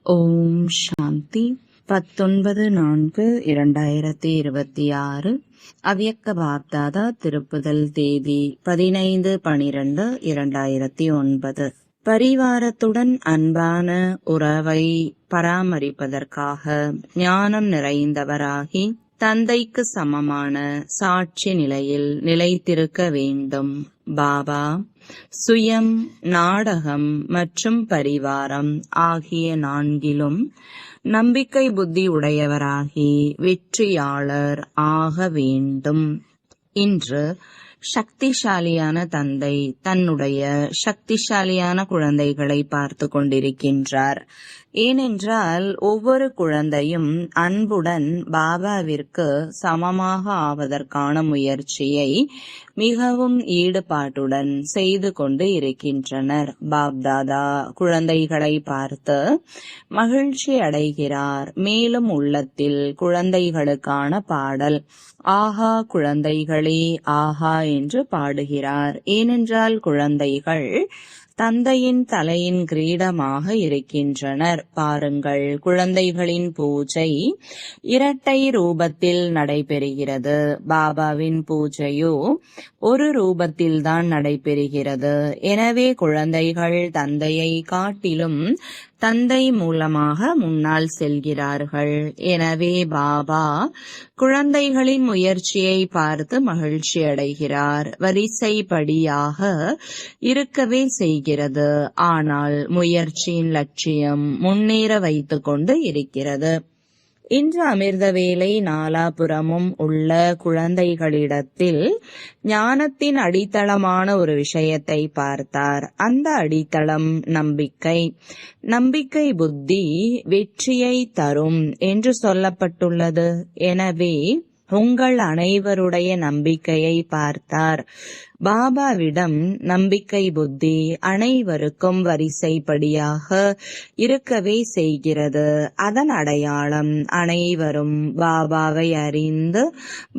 ஓம் சாந்தி 19/4/2026 அவ்யக்த பாப்தாதா திருப்புதல் தேதி 15/12/2009. பரிவாரத்துடன் அன்பான உறவை பராமரிப்பதற்காக ஞானம் நிறைந்தவராகி தந்தைக்கு சமமான சாட்சி நிலையில் நிலைத்திருக்க வேண்டும். பாபா சுயம், நாடகம் மற்றும் பரிவாரம் ஆகிய நான்கிலும் நம்பிக்கை புத்தி உடையவராகி வெற்றியாளர் ஆக வேண்டும். இன்று சக்திசாலியான தந்தை தன்னுடைய சக்திசாலியான குழந்தைகளை பார்த்து கொண்டிருக்கின்றார். ஏனென்றால் ஒவ்வொரு குழந்தையும் அன்புடன் பாபாவிற்கு சமமாக ஆவதற்கான முயற்சியை மிகவும் ஈடுபாட்டுடன் செய்து கொண்டு இருக்கின்றனர். பாப்தாதா குழந்தைகளை பார்த்து மகிழ்ச்சி அடைகிறார். மேலும் உள்ளத்தில் குழந்தைகளுக்கான பாடல் ஆஹா குழந்தைகளே ஆஹா என்று பாடுகிறார். ஏனென்றால் குழந்தைகள் தந்தையின் தலையின் கிரீடமாக இருக்கின்றனர். பாருங்கள், குழந்தைகளின் பூஜை இரட்டை ரூபத்தில் நடைபெறுகிறது. பாபாவின் பூஜையோ ஒரு ரூபத்தில்தான் நடைபெறுகிறது. எனவே குழந்தைகள் தந்தையை காட்டிலும் தந்தை மூலமாக முன்னால் செல்கிறார்கள். எனவே பாபா குழந்தைகளின் முயற்சியை பார்த்து மகிழ்ச்சி அடைகிறார். வரிசைப்படியாக இருக்கவே செய்கிறது. ஆனால் முயற்சியின் லட்சியம் முன்னேற வைத்து கொண்டு இருக்கிறது. இன்று அமிர்த வேளை நாலாபுறமும் உள்ள குழந்தைகளிடத்தில் ஞானத்தின் அடித்தளமான ஒரு விஷயத்தை பார்த்தார். அந்த அடித்தளம் நம்பிக்கை. நம்பிக்கை புத்தி வெற்றியை தரும் என்று சொல்லப்பட்டுள்ளது. எனவே உங்கள் அனைவருடைய நம்பிக்கையை பார்த்தார். பாபாவிடம் நம்பிக்கை புத்தி அனைவருக்கும் வரிசைப்படியாக இருக்கவே செய்கிறது. அதன் அடையாளம் அனைவரும் பாபாவை அறிந்து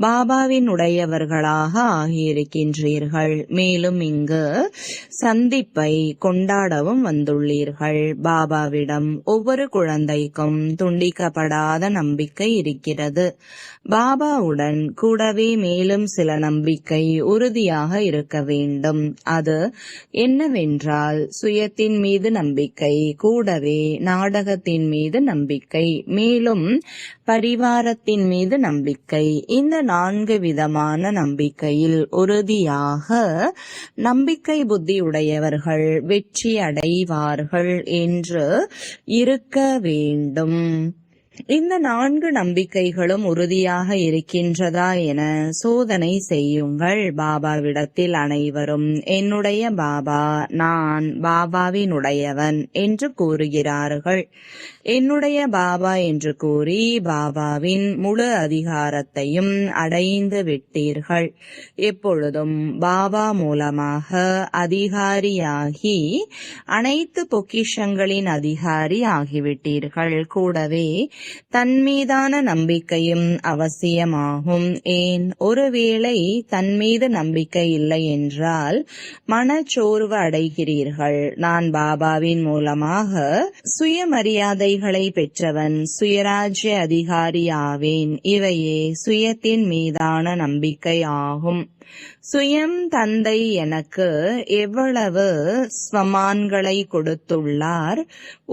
பாபாவின் உடையவர்களாக ஆகியிருக்கின்றீர்கள். மேலும் இங்கு சந்திப்பை கொண்டாடவும் வந்துள்ளீர்கள். பாபாவிடம் ஒவ்வொரு குழந்தைக்கும் துண்டிக்கப்படாத நம்பிக்கை இருக்கிறது. பாபாவுடன் கூடவே மேலும் சில நம்பிக்கை உறுதியாக இருக்க வேண்டும். அது என்னவென்றால் சுயத்தின் மீது நம்பிக்கை, கூடவே நாடகத்தின் மீது நம்பிக்கை, மேலும் பரிவாரத்தின் மீது நம்பிக்கை. இந்த 4 விதமான நம்பிக்கையில் உறுதியாக நம்பிக்கை புத்தி உடையவர்கள் வெற்றி அடைவார்கள் என்று இருக்க வேண்டும். இந்த 4 நம்பிக்கைகளும் உறுதியாக இருக்கின்றதா என சோதனை செய்யுங்கள். பாபாவிடத்தில் அனைவரும் என்னுடைய பாபா, நான் பாபாவினுடையவன் என்று கூறுகிறார்கள். என்னுடைய பாபா என்று கூறி பாபாவின் முழு அதிகாரத்தையும் அடைந்து விட்டீர்கள். எப்பொழுதும் பாபா மூலமாக அதிகாரியாகி அனைத்து பொக்கிஷங்களின் அதிகாரி ஆகிவிட்டீர்கள். கூடவே தன்மீதான நம்பிக்கையும் அவசியமாகும். ஏன், ஒருவேளை தன்மீது நம்பிக்கை இல்லை என்றால் மனச்சோர்வு அடைகிறீர்கள். நான் பாபாவின் மூலமாக சுயமரியாதைகளை பெற்றவன், சுயராஜ்ய அதிகாரி ஆவேன். இவையே சுயத்தின் மீதான நம்பிக்கை ஆகும். சுயம் தந்தை எனக்கு எவ்வளவு ஸ்வமான்களை கொடுத்துள்ளார்.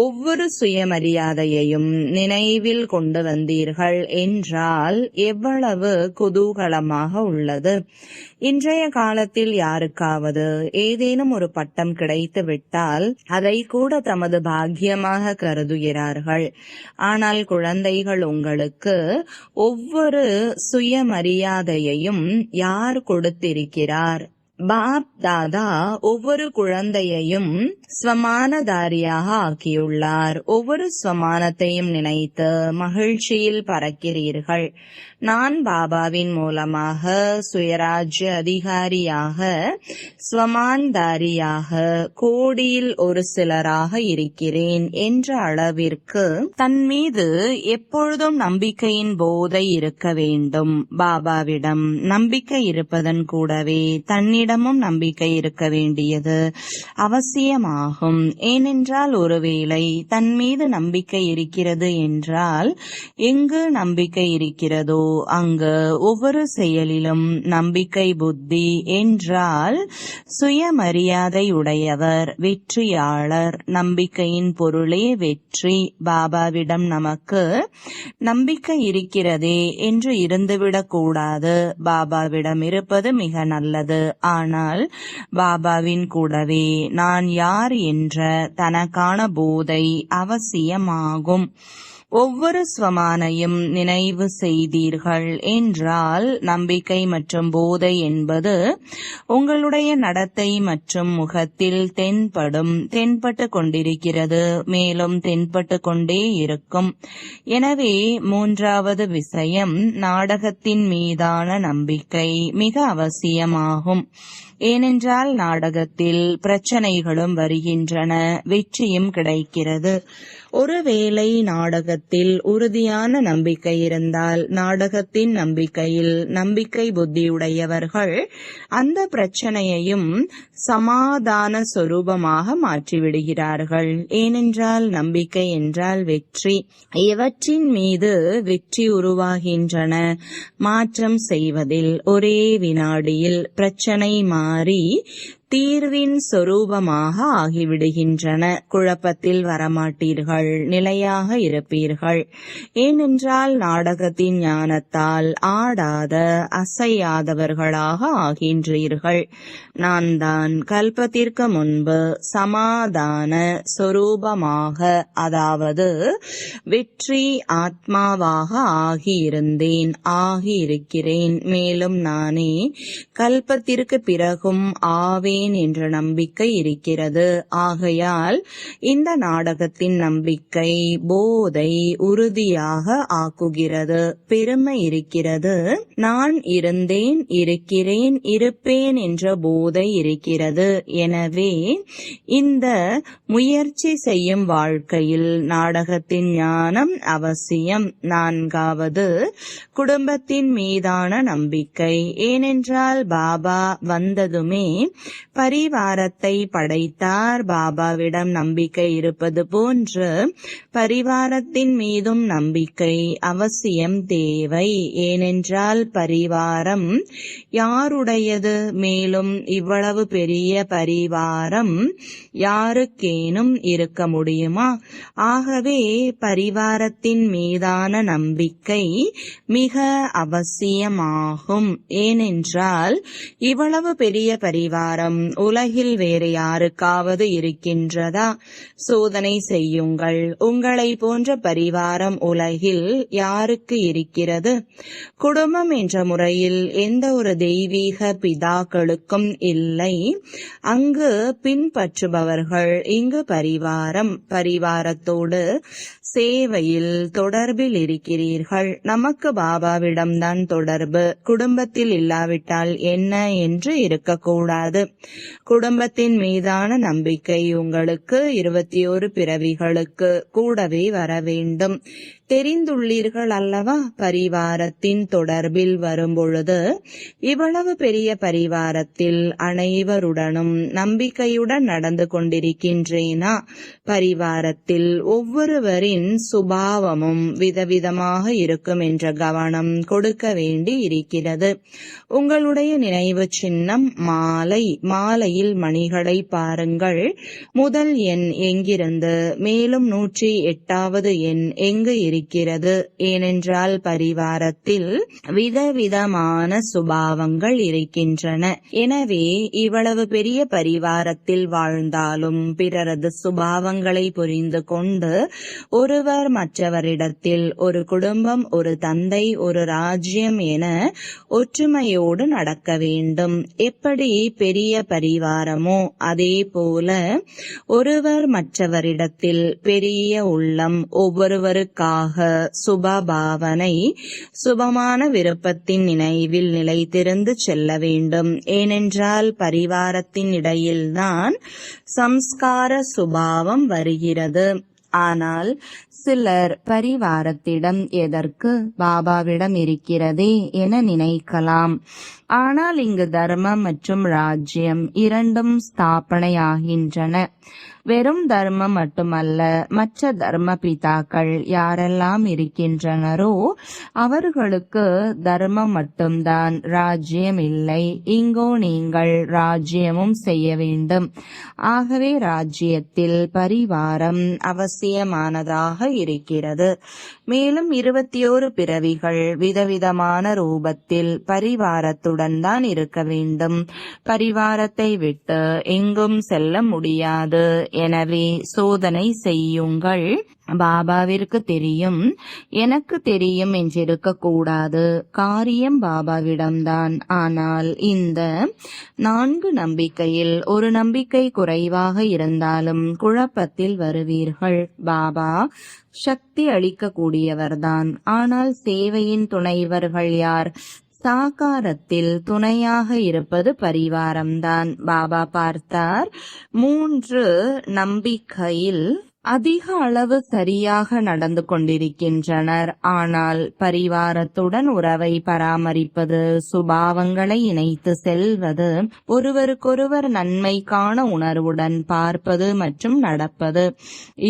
ஒவ்வொரு சுயமரியாதையையும் நினைவில் கொண்டு வந்தீர்கள் என்றால் எவ்வளவு குதூகலமாக உள்ளது. இன்றைய காலத்தில் யாருக்காவது ஏதேனும் ஒரு பட்டம் கிடைத்து விட்டால் அதை கூட தமது பாக்கியமாக கருதுகிறார்கள். ஆனால் குழந்தைகள், உங்களுக்கு ஒவ்வொரு சுயமரியாதையையும் யார் கொடுத்திருக்கிறார்? பாப் தாதா ஒவ்வொரு குழந்தையையும் ஸ்வமானதாரியாக ஆக்கியுள்ளார். ஒவ்வொரு ஸ்வமானத்தையும் நினைத்து மகிழ்ச்சியில் பறக்கிறீர்கள். நான் பாபாவின் மூலமாக சுயராஜ்ய அதிகாரியாக, ஸ்வமான்தாரியாக, கோடியில் ஒரு சிலராக இருக்கிறேன் என்ற அளவிற்கு தன் மீது எப்பொழுதும் நம்பிக்கையின் போதை இருக்க வேண்டும். பாபாவிடம் நம்பிக்கை இருப்பதன் கூடவே தன்னிடம் எல்லோரிடமும் நம்பிக்கை இருக்க வேண்டியது அவசியமாகும். ஏனென்றால் ஒருவேளை தன் மீது நம்பிக்கை இருக்கிறது என்றால் எங்கு நம்பிக்கை இருக்கிறதோ அங்கு ஒவ்வொரு செயலிலும் நம்பிக்கை புத்தி என்றால் சுயமரியாதை உடையவர், வெற்றியாளர். நம்பிக்கையின் பொருளே வெற்றி. பாபாவிடம் நமக்கு நம்பிக்கை இருக்கிறதே என்று இருந்துவிடக் கூடாது. பாபாவிடம் இருப்பது மிக நல்லது. ஆனால் பாபாவின் கூடவே நான் யார் என்ற தனக்கான போதை அவசியமாகும். ஒவ்வொரு ஸ்வமானையும் நினைவு செய்தீர்கள் என்றால் நம்பிக்கை மற்றும் போதை என்பது உங்களுடைய நடத்தை மற்றும் முகத்தில் தென்பட்டு கொண்டிருக்கிறது, மேலும் தென்பட்டு கொண்டே இருக்கும். எனவே மூன்றாவது விஷயம் நாடகத்தின் மீதான நம்பிக்கை மிக அவசியமாகும். ஏனென்றால் நாடகத்தில் பிரச்சனைகளும் வருகின்றன, வெற்றியும் கிடைக்கிறது. ஒருவேளை நாடகத்தில் உறுதியான நம்பிக்கை இருந்தால் நாடகத்தின் நம்பிக்கையில் நம்பிக்கை புத்தியுடையவர்கள் அந்த பிரச்சனையையும் சமாதான சொரூபமாக மாற்றிவிடுகிறார்கள். ஏனென்றால் நம்பிக்கை என்றால் வெற்றி. இவற்றின் மீது வெற்றி உருவாகின்றன. மாற்றம் செய்வதில் ஒரே வினாடியில் பிரச்சனை மாறி தீர்வின் சொரூபமாக ஆகிவிடுகின்றன. குழப்பத்தில் வரமாட்டீர்கள், நிலையாக இருப்பீர்கள். ஏனென்றால் நாடகத்தின் ஞானத்தால் ஆடாத அசையாதவர்களாக ஆகின்றீர்கள். நான் தான் கல்பத்திற்கு முன்பு சமாதான சொரூபமாக, அதாவது வெற்றி ஆத்மாவாக ஆகியிருக்கிறேன். மேலும் நானே கல்பத்திற்கு பிறகும் ஆவேன் என்ற நம்பிக்கை இருக்கிறது. ஆகையால் இந்த நாடகத்தின் நம்பிக்கை போதை உறுதியாக ஆக்குகிறது. பெருமை இருக்கிறது. நான் இருந்தேன், இருக்கிறேன், இருப்பேன் என்ற போதை இருக்கிறது. எனவே இந்த முயற்சி செய்யும் வாழ்க்கையில் நாடகத்தின் ஞானம் அவசியம். நான்காவது குடும்பத்தின் மீதான நம்பிக்கை. ஏனென்றால் பாபா வந்ததுமே பரிவாரத்தை படைத்தார். பாபாவிடம் நம்பிக்கை இருப்பது போன்று பரிவாரத்தின் மீதும் நம்பிக்கை அவசியம் தேவை. ஏனென்றால் பரிவாரம் யாருடையது? மேலும் இவ்வளவு பெரிய பரிவாரம் யாருக்கேனும் இருக்க முடியுமா? ஆகவே பரிவாரத்தின் மீதான நம்பிக்கை மிக அவசியமாகும். ஏனென்றால் இவ்வளவு பெரிய பரிவாரம் உலகில் வேறு யாருக்காவது இருக்கின்றதா? சோதனை செய்யுங்கள். உங்களை போன்ற பரிவாரம் உலகில் யாருக்கு இருக்கிறது? குடும்பம் என்ற முறையில் எந்த ஒரு தெய்வீக பிதாக்களுக்கும் இல்லை. அங்கு பின்பற்றுபவர்கள். இங்கு பரிவாரத்தோடு சேவையில் தொடர்பில் இருக்கிறீர்கள். நமக்கு பாபாவிடம்தான் தொடர்பு. குடும்பத்தில் இல்லாவிட்டால் என்ன என்று இருக்கக்கூடாது. குடும்பத்தின் மீதான நம்பிக்கை உங்களுக்கு 21 பிறவிகளுக்கு கூடவே வர வேண்டும். தெரிந்துள்ளீர்கள் அல்லவா? பரிவாரத்தின் தொடர்பில் வரும்பொழுது இவ்வளவு பெரிய பரிவாரத்தில் அனைவருடனும் நம்பிக்கையுடன் நடந்து கொண்டிருக்கின்றேனா? பரிவாரத்தில் ஒவ்வொருவரின் சுபாவமும் விதவிதமாக இருக்கும் என்ற கவனம் கொடுக்க வேண்டி இருக்கிறது. உங்களுடைய நினைவு சின்னம் மாலையில் மணிகளை பாருங்கள். முதல் எண் எங்கிருந்து? மேலும் 108வது எண் எங்கு இருக்கிறது? ஏனென்றால் பரிவாரத்தில் விதவிதமான சுபாவங்கள் இருக்கின்றன. எனவே இவ்வளவு பெரிய பரிவாரத்தில் வாழ்ந்தாலும் பிறரது சுபாவங்களை புரிந்து கொண்டு ஒருவர் மற்றவரிடத்தில் ஒரு குடும்பம், ஒரு தந்தை, ஒரு ராஜ்யம் என ஒற்றுமையோடு நடக்க வேண்டும். எப்படி பெரிய பரிவாரமோ அதே போல ஒருவர் மற்றவரிடத்தில் பெரிய உள்ளம், ஒவ்வொருவருக்காக சுபபாவனை, சுபமான விருப்பத்தின் நினைவில் நிலைத்திருந்து செல்ல வேண்டும். ஏனென்றால் பரிவாரத்தின் இடையில்தான் சம்ஸ்கார சுபாவம் வருகிறது. ஆனால் சிலர் பரிவாரத்திடம் எதற்கு, பாபாவிடம் இருக்கிறதே என நினைக்கலாம். ஆனால் இங்கு தர்மம் மற்றும் ராஜ்யம் இரண்டும் ஸ்தாபனையாகின்றன. வெறும் தர்மம் மட்டுமல்ல, மற்ற தர்ம பிதாக்கள் யாரெல்லாம் இருக்கின்றனரோ அவர்களுக்கு தர்மம் மட்டும்தான், ராஜ்யம் இல்லை. இங்கோ நீங்கள் ராஜ்யமும் செய்ய வேண்டும். ஆகவே ராஜ்யத்தில் பரிவாரம் அவசியமானதாக இருக்கிறது. மேலும் 21 பிறவிகள் விதவிதமான ரூபத்தில் பரிவாரத்துடன் தான் இருக்க வேண்டும். பரிவாரத்தை விட்டு எங்கும் செல்ல முடியாது. எனவே சோதனை செய்யுங்கள். பாபாவிற்கு தெரியும், எனக்கு தெரியும் என்றிருக்க கூடாது. காரியம் பாபாவிடம்தான். ஆனால் இந்த 4 நம்பிக்கையில் ஒரு நம்பிக்கை குறைவாக இருந்தாலும் குழப்பத்தில் வருவீர்கள். பாபா சக்தி அளிக்கக்கூடியவர்தான். ஆனால் சேவையின் துணைவர்கள் யார்? சாகாரத்தில் துணையாக இருப்பது பரிவாரம்தான். பாபா பார்த்தார், 3 நம்பிக்கையில் அதிக அளவு சரியாக நடந்து கொண்டிருக்கின்றனர். ஆனால் பரிவாரத்துடன் உறவை பராமரிப்பது, சுபாவங்களை இணைத்து செல்வது, ஒருவருக்கொருவர் நன்மைக்கான உணர்வுடன் பார்ப்பது மற்றும் நடப்பது,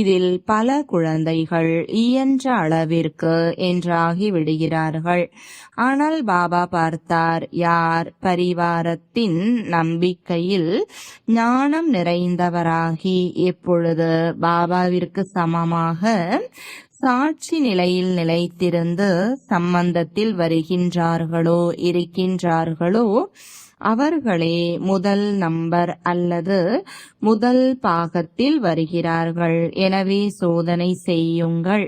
இதில் பல குழந்தைகள் இயன்ற அளவிற்கு என்றாகி விடுகிறார்கள். ஆனால் பாபா பார்த்தார், யார் பரிவாரத்தின் நம்பிக்கையில் ஞானம் நிறைந்தவராகி எப்பொழுது பாபாவிற்கு சமமாக சாட்சி நிலையில் நிலைத்திருந்து சம்பந்தத்தில் இருக்கின்றார்களோ அவர்களே முதல் நம்பர் அல்லது முதல் பாகத்தில் வருகிறார்கள். எனவே சோதனை செய்யுங்கள்.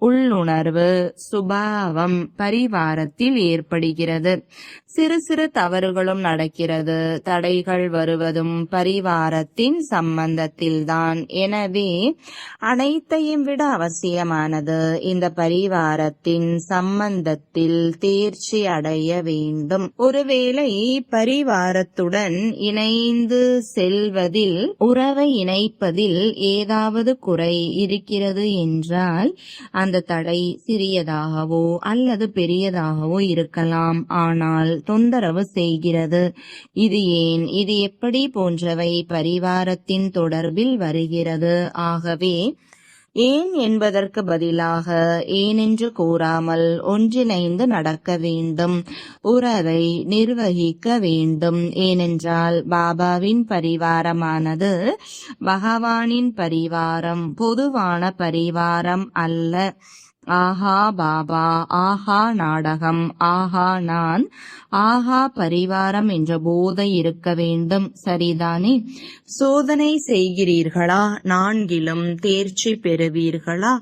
உள்ளுணர்வு சுபாவம் பரிவாரத்தில் ஏற்படுகிறது. சிறு சிறு தவறுகளும் நடக்கிறது. தடைகள் வருவதும் பரிவாரத்தின் சம்பந்தத்தில்தான். எனவே அனைத்தையும் விட அவசியமானது இந்த பரிவாரத்தின் சம்பந்தத்தில் தேர்ச்சி அடைய வேண்டும். ஒருவேளை பரிவாரத்துடன் இணைந்து செல்வதில், உறவை இணைப்பதில் ஏதாவது குறை இருக்கிறது என்றால் அந்த தடை சிறியதாகவோ அல்லது பெரியதாகவோ இருக்கலாம். ஆனால் தொந்தரவு செய்கிறது. இது ஏன், இது எப்படி போன்றவை பரிவாரத்தின் தொடர்பில் வருகிறது. ஆகவே ஏன் என்பதற்கு பதிலாக ஏனென்று கூறாமல் ஒன்றிணைந்து நடக்க வேண்டும். உறவை நிர்வகிக்க வேண்டும். ஏனென்றால் பாபாவின் பரிவாரமானது பகவானின் பரிவாரம், பொதுவான பரிவாரம் அல்ல. ஆஹா பாபா, ஆஹா நாடகம், ஆஹா நான், ஆஹா பரிவாரம் என்ற போதை இருக்க வேண்டும். சரிதானே? சோதனை செய்கிறீர்களா? 4லும் தேர்ச்சி பெறுவீர்களா?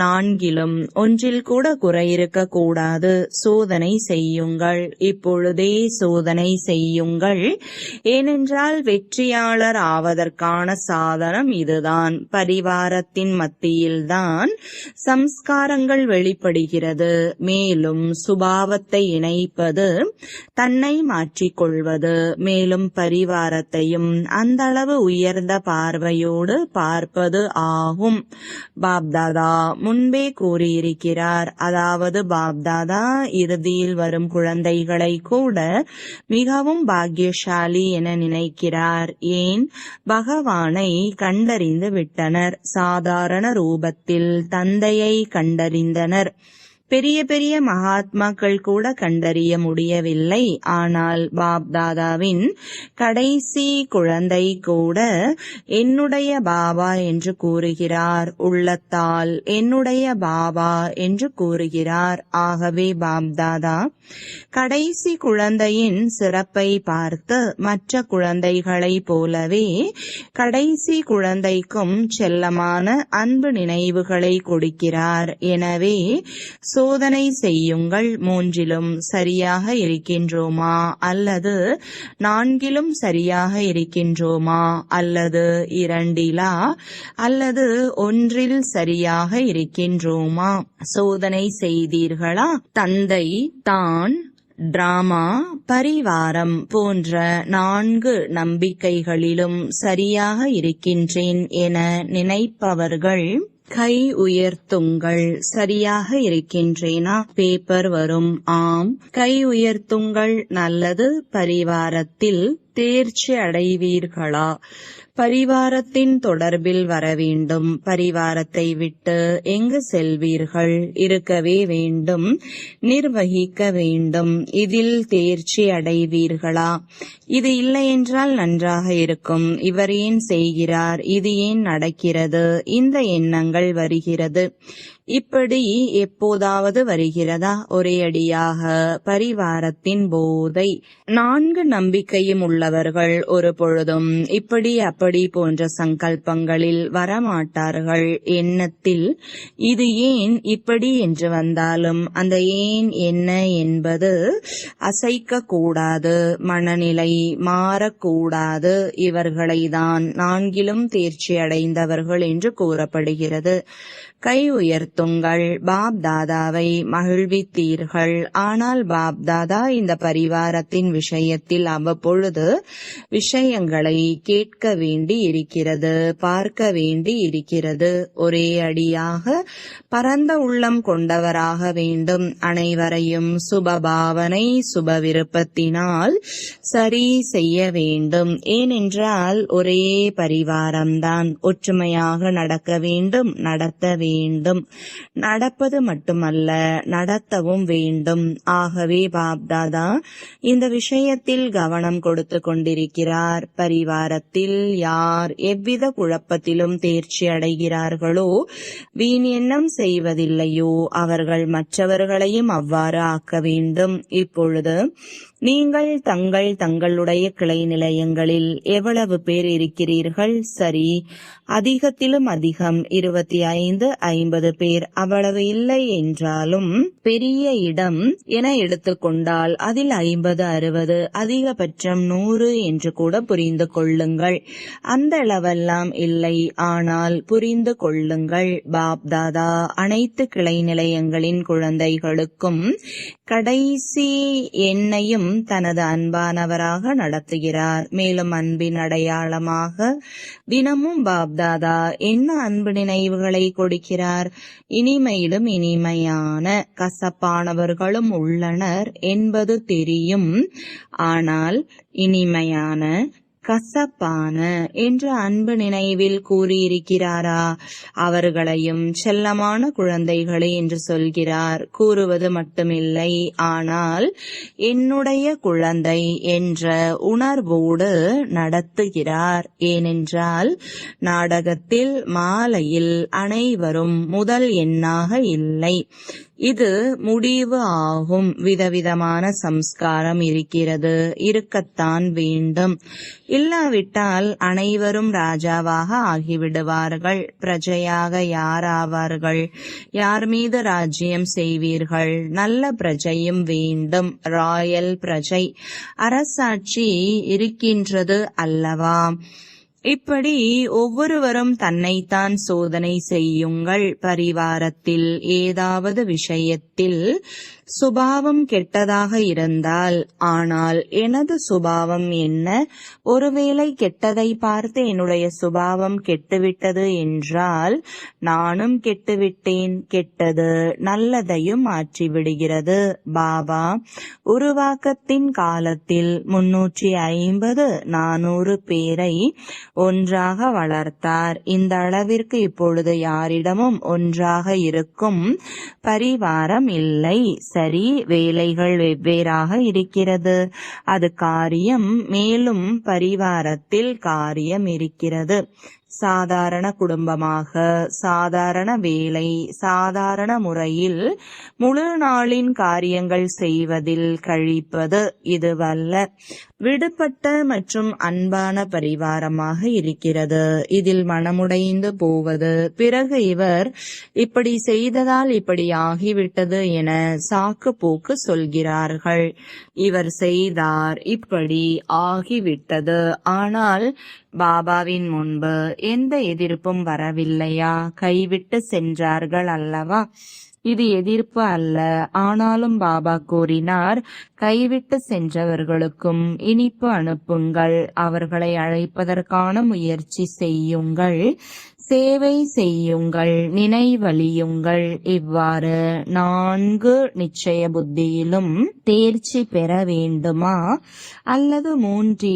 4லும் ஒன்றில் கூட குறை இருக்க கூடாது. சோதனை செய்யுங்கள். இப்பொழுதே சோதனை செய்யுங்கள். ஏனென்றால் வெற்றியாளர் ஆவதற்கான சாதனம் இதுதான். பரிவாரத்தின் மத்தியில்தான் சம்ஸ்கார வெளிப்படுகிறது. மேலும் சுபாவத்தை இணைப்பது, தன்னை மாற்றிக்கொள்வது, மேலும் பரிவாரத்தையும் அந்த அளவு உயர்ந்த பார்வையோடு பார்ப்பது ஆகும். பாப்தாதா முன்பே கூறியிருக்கிறார். அதாவது பாப்தாதா இறுதியில் வரும் குழந்தைகளை கூட மிகவும் பாக்கியசாலி என நினைக்கிறார். ஏன்? பகவானை கண்டறிந்து விட்டனர். சாதாரண ரூபத்தில் தந்தையை கண்டறிந்தனர். பெரிய பெரிய மகாத்மாக்கள் கூட கண்டறிய முடியவில்லை. ஆனால் பாப்தாதாவின் கடைசி குழந்தை கூட என்னுடைய பாபா என்று கூறுகிறார். உள்ளத்தால் என்னுடைய பாபா என்று கூறுகிறார். ஆகவே பாப்தாதா கடைசி குழந்தையின் சிறப்பை பார்த்து மற்ற குழந்தைகளை போலவே கடைசி குழந்தைக்கும் செல்லமான அன்பு நினைவுகளை கொடுக்கிறார். எனவே சோதனை செய்யுங்கள். 3லும் சரியாக இருக்கின்றோமா அல்லது 4லும் சரியாக இருக்கின்றோமா அல்லது 2 அல்லது 1 சரியாக இருக்கின்றோமா? சோதனை செய்தீர்களா? தந்தை தான் டிராமா, பரிவாரம் போன்ற 4 நம்பிக்கைகளிலும் சரியாக இருக்கின்றேன் என நினைப்பவர்கள் கை உயர்த்துங்கள். சரியாக இருக்கின்றேனா? பேப்பர் வரும். ஆம். கை உயர்த்துங்கள். நல்லது. பரிவாரத்தில் தேர்ச்சி அடைவீர்களா? பரிவாரத்தின் தொடர்பில் வர வேண்டும். பரிவாரத்தை விட்டு எங்கு செல்வீர்கள்? இருக்கவே வேண்டும். நிர்வகிக்க வேண்டும். இதில் தேர்ச்சி அடைவீர்களா? இது இல்லை என்றால் நன்றாக இருக்கும். இவர் ஏன் செய்கிறார்? இது ஏன் நடக்கிறது? இந்த எண்ணங்கள் வருகிறது. இப்படி எப்போதாவது வருகிறதா? ஒரே அடியாக பரிவாரத்தின் போதை. 4 நம்பிக்கையும் உள்ளவர்கள் ஒரு பொழுதும் இப்படி அப்படி போன்ற சங்கல்பங்களில் வரமாட்டார்கள். எண்ணத்தில் இது ஏன் இப்படி என்று வந்தாலும் அந்த ஏன் என்ன என்பது அசைக்க கூடாது. மனநிலை மாறக்கூடாது. இவர்களை தான் 4லும் தேர்ச்சி அடைந்தவர்கள் என்று கூறப்படுகிறது. கை உயர்த்துங்கள். பாப் தாதாவை மகிழ்வித்தீர்கள். ஆனால் பாப் தாதா இந்த பரிவாரத்தின் விஷயத்தில் அவ்வப்பொழுது விஷயங்களை கேட்க வேண்டி இருக்கிறது, பார்க்க வேண்டி இருக்கிறது. ஒரே அடியாக பரந்த உள்ளம் கொண்டவராக வேண்டும். அனைவரையும் சுபபாவனை சுப விருப்பத்தினால் சரி செய்ய வேண்டும். ஏனென்றால் ஒரே பரிவாரம்தான். ஒற்றுமையாக நடக்க வேண்டும், நடத்த வேண்டும். நடப்பது மட்டுமல்ல, நடத்தவும் வேண்டும். ஆகவே பாப்தாதா இந்த விஷயத்தில் கவனம் கொடுத்து கொண்டிருக்கிறார். பரிவாரத்தில் யார் எவ்வித குழப்பத்திலும் தேர்ச்சி அடைகிறார்களோ, வீண் எண்ணம் செய்வதில்லையோ, அவர்கள் மற்றவர்களையும் அவ்வாறு ஆக்க வேண்டும். இப்பொழுது நீங்கள் தங்களுடைய கிளை நிலையங்களில் எவ்வளவு பேர் இருக்கிறீர்கள்? சரி, அதிகத்திலும் அதிகம் 25-50 பேர். அவ்வளவு இல்லை என்றாலும் பெரிய இடம் என எடுத்துக்கொண்டால் அதில் 50-60, அதிகபட்சம் 100 என்று கூட புரிந்து கொள்ளுங்கள். அந்த அளவெல்லாம் இல்லை, ஆனால் புரிந்து கொள்ளுங்கள். பாப் தாதா அனைத்து கிளை நிலையங்களின் குழந்தைகளுக்கும் கடைசி எண்ணையும் தனது அன்பானவராக நடத்துகிறார். மேலும் அன்பின் அடையாளமாக தினமும் பாப்தாதா என்ன அன்பு நினைவுகளை கொடுக்கிறார்? இனிமையிலும் இனிமையான கசப்பானவர்களும் உள்ளனர் என்பது தெரியும். ஆனால் இனிமையான கசப்பான என்று அன்பு நினைவில் கூறியிருக்கிறாரா? அவர்களையும் செல்லமான குழந்தைகளே என்று சொல்கிறார். கூறுவது மட்டுமில்லை, ஆனால் என்னுடைய குழந்தை என்ற உணர்வோடு நடத்துகிறார். ஏனென்றால் நாடகத்தில் மாலையில் அனைவரும் முதல் எண்ணாக இல்லை. இது முடிவு ஆகும். விதவிதமான சம்ஸ்காரம் இருக்கிறது, இருக்கத்தான் வேண்டும். இல்லாவிட்டால் அனைவரும் ராஜாவாக ஆகிவிடுவார்கள். பிரஜையாக யார் ஆவார்கள்? யார் மீது ராஜ்யம் செய்வீர்கள்? நல்ல பிரஜையும் வேண்டும். ராயல் பிரஜை, அரசாட்சி இருக்கின்றது அல்லவா? இப்படி ஒவ்வொருவரும் தன்னைத்தான் சோதனை செய்யுங்கள். பரிவாரத்தில் ஏதாவது விஷயத்தில் சுபாவம் கெட்டதாக இருந்தால், ஆனால் எனது சுபாவம் என்ன? ஒருவேளை கெட்டதை பார்த்து என்னுடைய சுபாவம் கெட்டுவிட்டது என்றால் நானும் கெட்டுவிட்டேன். கெட்டது நல்லதையும் மாற்றிவிடுகிறது. பாபா உருவாக்கத்தின் காலத்தில் 350-400 பேரை ஒன்றாக வளர்த்தார். இந்த அளவிற்கு இப்பொழுது யாரிடமும் ஒன்றாக இருக்கும் பரிவாரம் இல்லை. சரி, வேலைகள் வெவ்வேறாக இருக்கிறது, அது காரியம். மேலும் பரிவாரத்தில் காரியம் இருக்கிறது. சாதாரண குடும்பமாக, சாதாரண வேலை, சாதாரண முறையில் முழு நாளின் காரியங்கள் செய்வதில் கழிப்பது இதுவல்ல. விடுபட்ட மற்றும் அன்பான பரிவாரமாக இருக்கிறது. இதில் மனமுடைந்து போவது. பிறகு இவர் இப்படி செய்ததால் இப்படி ஆகிவிட்டது என சாக்கு போக்கு சொல்கிறார்கள். இவர் செய்தார், இப்படி ஆகிவிட்டது. ஆனால் பாபாவின் முன்பு எந்த எதிர்ப்பும் வரவில்லையா? கைவிட்டு சென்றார்கள் அல்லவா? இது எதிர்ப்பு அல்ல. ஆனாலும் பாபா கூறினார், கைவிட்டு சென்றவர்களுக்கும் இனிப்பு அனுப்புங்கள், அவர்களை அழைப்பதற்கான முயற்சி செய்யுங்கள். சேவை செய்யுங்கள், நினைவழியுங்கள். இவ்வாறு 4 நிச்சய புத்தியிலும் தேர்ச்சி பெற வேண்டுமா, அல்லது 3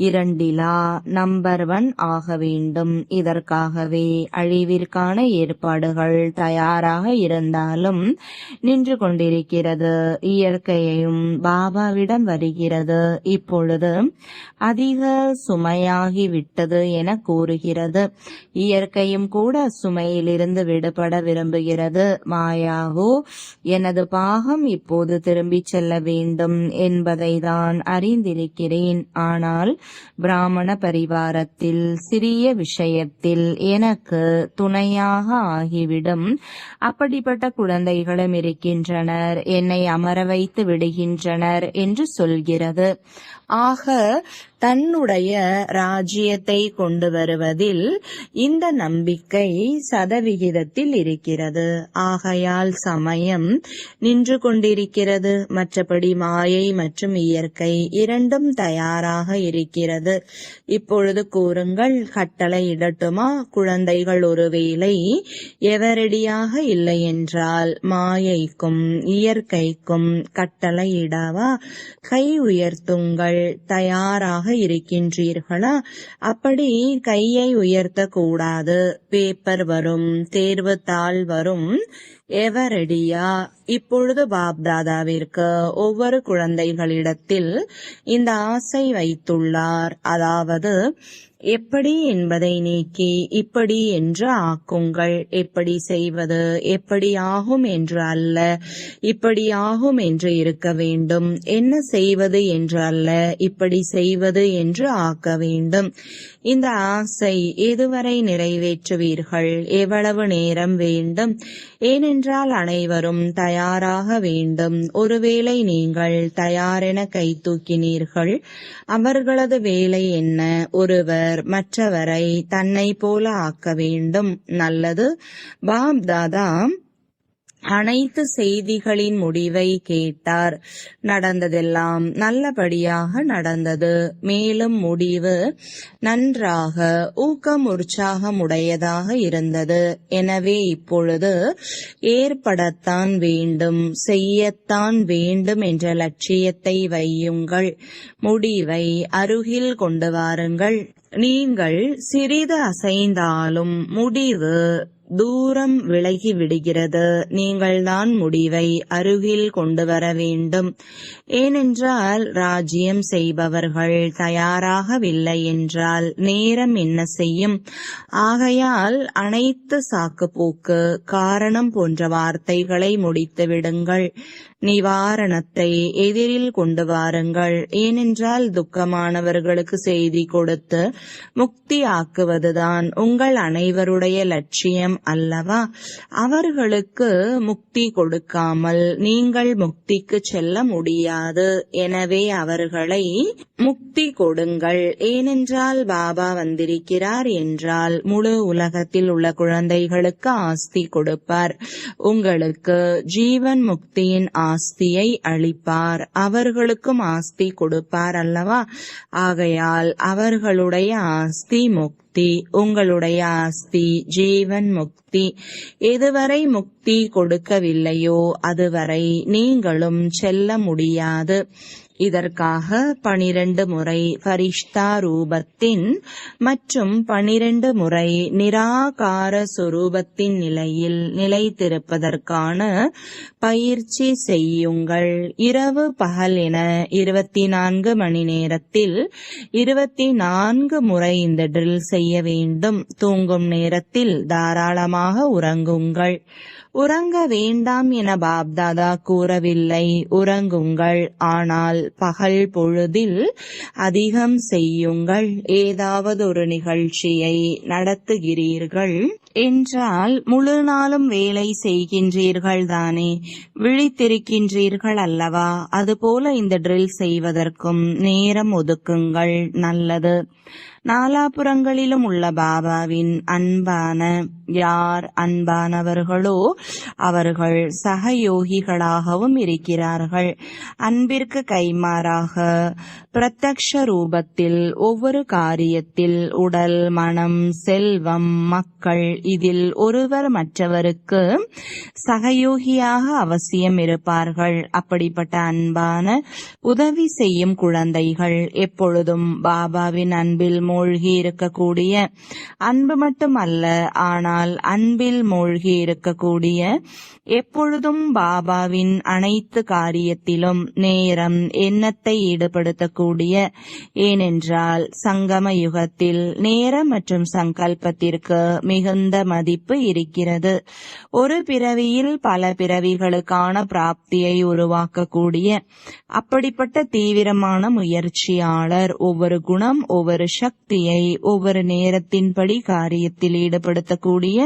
2 நம்பர் 1 ஆக வேண்டும்? இதற்காகவே அழிவிற்கான ஏற்பாடுகள் தயாராக இருந்தாலும் நின்று கொண்டிருக்கிறது. இயற்கையும் பாபாவிடம் வருகிறது. இப்பொழுது அதிக சுமையாகிவிட்டது என கூறுகிறது. இயற்கையும் கூட சுமையிலிருந்து விடுபட விரும்புகிறது. மாயாவோ எனது பாகம் இப்போது திரும்பிச் செல்ல வேண்டும் என்பதை தான் அறிந்திருக்கிறேன். ஆனால் பிராமண பரிவாரத்தில் சிறிய விஷயத்தில் எனக்கு துணையாக ஆகிவிடும் அப்படிப்பட்ட குழந்தைகளும் இருக்கின்றனர். என்னை அமர வைத்து விடுகின்றனர் என்று சொல்கிறது. ஆக தன்னுடைய ராஜ்யத்தை கொண்டு வருவதில் இந்த நம்பிக்கை சதவிகிதத்தில் இருக்கிறது. ஆகையால் சமயம் நின்று கொண்டிருக்கிறது. மற்றபடி மாயை மற்றும் இயற்கை இரண்டும் தயாராக இருக்கிறது. இப்பொழுது கூறுங்கள், கட்டளை இடட்டுமா? குழந்தைகள் ஒருவேளை எவரடியாக இல்லை என்றால் மாயைக்கும் இயற்கைக்கும் கட்டளை இடவா? கை உயர்த்துங்கள். தயாராக இருக்கின்றீர்களா? அப்படி கையை உயர்த்த கூடாது. பேப்பர் வரும், தேர்வு தாள் வரும். எவரடியா? இப்பொழுது பாப்தாதாவிற்கு ஒவ்வொரு குழந்தைகளிடத்தில் இந்த ஆசை வைத்துள்ளார். அதாவது எப்படி என்பதை நீக்கி இப்படி என்று ஆக்குங்கள். எப்படி செய்வது, எப்படி ஆகும் என்று அல்ல, இப்படி ஆகும் என்று இருக்க வேண்டும். என்ன செய்வது என்று அல்ல, இப்படி செய்வது என்று ஆக்க வேண்டும். இந்த ஆசை எதுவரை நிறைவேற்றுவீர்கள்? எவ்வளவு நேரம் வேண்டும்? ஏனென்றால் அனைவரும் தயாராக வேண்டும். ஒருவேளை நீங்கள் தயாரென கை தூக்கினீர்கள். அவர்களது வேலை என்ன? ஒருவர் மற்றவரை தன்னை போல ஆக்க வேண்டும். நல்லது. பாப்தாதா அனைத்து செய்திகளின் முடிவை கேட்டார். நடந்ததெல்லாம் நல்லபடியாக நடந்தது. மேலும் முடிவு நன்றாக ஊக்கம் உற்சாகமுடையதாக இருந்தது. எனவே இப்பொழுது ஏற்படத்தான் வேண்டும், செய்யத்தான் வேண்டும் என்ற லட்சியத்தை வையுங்கள். முடிவை அருகில் கொண்டு வாருங்கள். நீங்கள் சிறிது அசைந்தாலும் முடிவு தூரம் விலகி விடுகிறது. நீங்கள் தான் முடிவை அருகில் கொண்டு வர வேண்டும். ஏனென்றால் ராஜ்யம் செய்பவர்கள் தயாராகவில்லை என்றால் நேரம் என்ன செய்யும்? ஆகையால் அனைத்து சாக்குப்போக்கு, காரணம் போன்ற வார்த்தைகளை முடித்து விடுங்கள். நிவாரணத்தை எதிரில் கொண்டு வாருங்கள். ஏனென்றால் துக்கமானவர்களுக்கு செய்தி கொடுத்து முக்தி ஆக்குவதுதான் உங்கள் அனைவருடைய லட்சியம் அல்லவா? அவர்களுக்கு முக்தி கொடுக்காமல் நீங்கள் முக்திக்கு செல்ல முடியாது. எனவே அவர்களை முக்தி கொடுங்கள். ஏனென்றால் பாபா வந்திருக்கிறார் என்றால் முழு உலகத்தில் உள்ள குழந்தைகளுக்கு ஆஸ்தி கொடுப்பார். உங்களுக்கு ஜீவன் முக்தியின் ஆஸ்தியை அளிப்பார். அவர்களுக்கும் ஆஸ்தி கொடுப்பார் அல்லவா? ஆகையால் அவர்களுடைய ஆஸ்தி முக்தி, உங்களுடைய ஆஸ்தி ஜீவன் முக்தி. எதுவரை முக்தி கொடுக்கவில்லையோ அதுவரை நீங்களும் செல்ல முடியாது. இதற்காக 12 முறை ஃபரிஷ்தா ரூபத்தின் மற்றும் 12 முறை நிராகார சொரூபத்தின் நிலையில் நிலைத்திருப்பதற்கான பயிற்சி செய்யுங்கள். இரவு பகல் என 24 மணி நேரத்தில் 24 முறை இந்த ட்ரில் செய்ய வேண்டும். தூங்கும் நேரத்தில் தாராளமாக உறங்குங்கள். உறங்க வேண்டாம் என பாப்தாதா கூறவில்லை. உறங்குங்கள். ஆனால் பகல் பொழுதில் அதிகம் செய்யுங்கள். ஏதாவது ஒரு நிகழ்ச்சியை நடத்துகிறீர்கள். என்றால் முழு நாளும் வேலை செய்கின்றீர்கள் தானே, விழித்திருக்கின்றீர்கள் அல்லவா? அதுபோல இந்த ட்ரில் செய்வதற்கும் நேரம் ஒதுக்குங்கள், நல்லது. நாலாபுறங்களிலும் உள்ள பாபாவின் அன்பான யார் அன்பானவர்களோ அவர்கள் சகயோகிகளாகவும் இருக்கிறார்கள். அன்பிற்கு கைமாறாக பிரத்யக்ஷ ரூபத்தில் ஒவ்வொரு காரியத்தில் உடல், மனம், செல்வம், மக்கள் இதில் ஒருவர் மற்றவருக்கு சகயோகியாக அவசியம் இருப்பார்கள். அப்படிப்பட்ட அன்பான உதவி செய்யும் குழந்தைகள் எப்பொழுதும் பாபாவின் அன்பில் மூழ்கி இருக்கக்கூடிய, அன்பு மட்டுமல்ல ஆனால் அன்பில் மூழ்கி இருக்கக்கூடிய, எப்பொழுதும் பாபாவின் அனைத்து காரியத்திலும் நேரம் எண்ணத்தை ஈடுபடுத்தக்கூடிய, ஏனென்றால் சங்கம யுகத்தில் நேரம் மற்றும் சங்கல்பத்திற்கு மிகுந்த மதிப்பு இருக்கிறது. ஒரு பிறவியில் பல பிறவிகளுக்கான பிராப்தியை உருவாக்கக்கூடிய அப்படிப்பட்ட தீவிரமான முயற்சியாளர் ஒவ்வொரு குணம், ஒவ்வொரு சக்தியை ஒவ்வொரு நேரத்தின்படி காரியத்தில் ஈடுபடுத்தக்கூடிய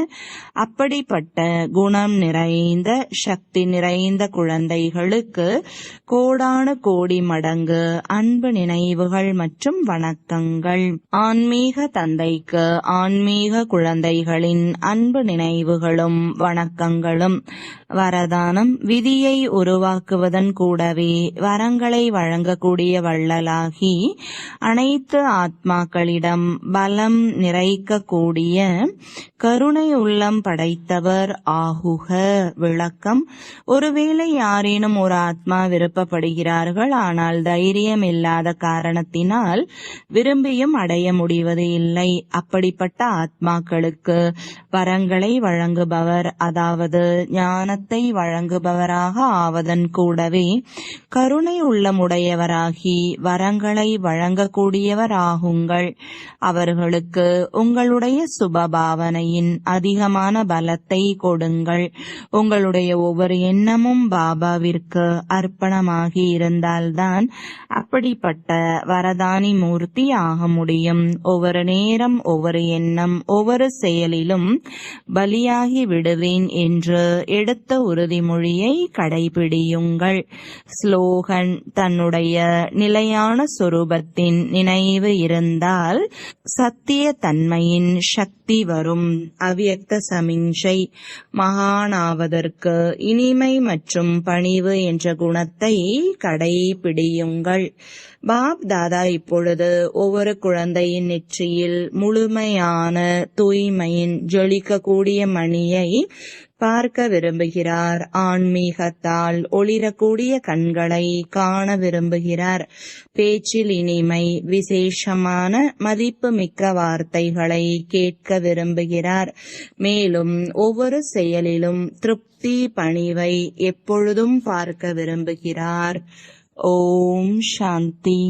அப்படிப்பட்ட குணம் நிறைந்த, சக்தி நிறைந்த குழந்தைகளுக்கு கோடானு கோடி மடங்கு அன்பு நினைவுகள் மற்றும் வணக்கங்கள். ஆன்மீக தந்தைக்கு ஆன்மீக குழந்தைகளின் அன்பு நினைவுகளும் வணக்கங்களும். வரதானம்: விதியை உருவாக்குவதன் கூடவே வரங்களை வழங்கக்கூடிய வள்ளலாகி அனைத்து ஆத்மாக்களிடம் பலம் நிறைக்கக்கூடிய கருணை உள்ளம் படைத்தவர் ஆகுக. விளக்கம்: ஒருவேளை யாரேனும் ஒரு ஆத்மா விருப்பப்படுகிறார்கள், ஆனால் தைரியம் இல்லாத காரணத்தினால் விரும்பியும் அடைய முடிவது இல்லை. அப்படிப்பட்ட ஆத்மாக்களுக்கு வரங்களை வழங்குபவர், அதாவது ஞானத்தை வழங்குபவராக ஆவதன் கூடவே கருணை உள்ளமுடையவராகி வரங்களை வழங்கக்கூடியவர் ஆகுங்கள். அவர்களுக்கு உங்களுடைய சுபபாவனையின் அதிகமான பலத்தை கொடுங்கள். உங்களுடைய ஒவ்வொரு எண்ணமும் பாபாவிற்கு அர்ப்பணமாகி இருந்தால்தான் அப்படிப்பட்ட வரதானி மூர்த்தி ஆக முடியும். ஒவ்வொரு நேரம், ஒவ்வொரு எண்ணம், ஒவ்வொரு செயலிலும் பலியாகி விடுவேன் என்று எடுத்த உறுதிமொழியை கடைபிடியுங்கள். ஸ்லோகன்: தன்னுடைய நிலையான சொரூபத்தின் நினைவு இருந்தால் சத்திய தன்மையின் சக்தி வரும். அவ்யக்த சமிஞ்சை: மகானாவதற்கு இனிமை மற்றும் பணிவு என்ற குணத்தை கடைபிடியுங்கள். பாப் தாதா இப்பொழுது ஒவ்வொரு குழந்தையின் நெற்றியில் முழுமையான தூய்மையின் ஜொலிக்கக்கூடிய மணியை பார்க்க விரும்புகிறார். ஆன்மீகத்தால் ஒளிரக்கூடிய கண்களை காண விரும்புகிறார். பேச்சில் இனிமை, விசேஷமான மதிப்புமிக்க வார்த்தைகளை கேட்க விரும்புகிறார். மேலும் ஒவ்வொரு செயலிலும் திருப்தி, பணிவை எப்பொழுதும் பார்க்க விரும்புகிறார். ஓம் சாந்தி.